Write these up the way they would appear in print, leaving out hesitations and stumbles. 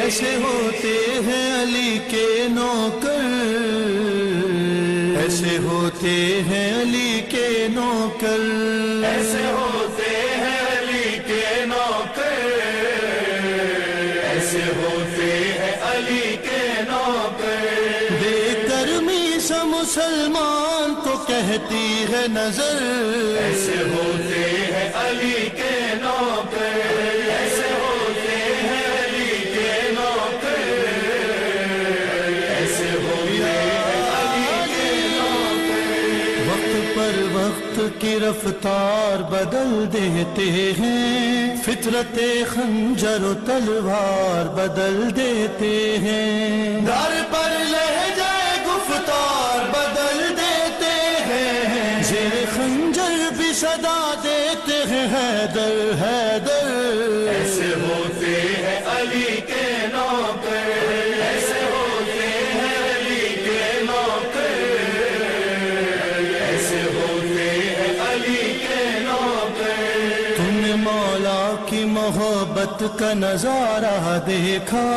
ایسے ہوتے ہیں علی کے نوکر، ایسے ہوتے ہیں علی کے نوکر، ایسے ہوتے ہیں علی کے نوکر، ایسے ہوتے ہیں علی کے نوکر۔ بے کرمی سے مسلمان کو کہتی ہے نظر، ایسے ہوتے ہیں علی کے نوکر، ایسے ہوتے ہیں علی کے نوکر، ایسے ہوتے ہیں علی کے نوکر۔ وقت پر وقت کی رفتار بدل دیتے ہیں، فطرت خنجر و تلوار بدل دیتے ہیں، در پر لہجہ گفتار بدل دیتے ہیں، زیر خنجر بھی صدا دیتے ہیں حیدر حیدر۔ ایسے ہوتے ہیں علی کے نوکر، ایسے ہوتے ہیں علی کے نوکر، ایسے ہوتے ہیں علی کے نوکر۔ تم نے مولا کی محبت کا نظارہ دیکھا،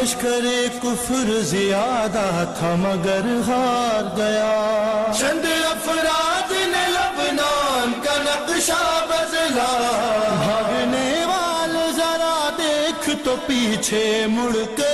لشکر کفر زیادہ تھا مگر ہار گیا، چند افراد نے لبنان کا نقشہ بدلا، بھاگنے والے ذرا دیکھ تو پیچھے مڑ کر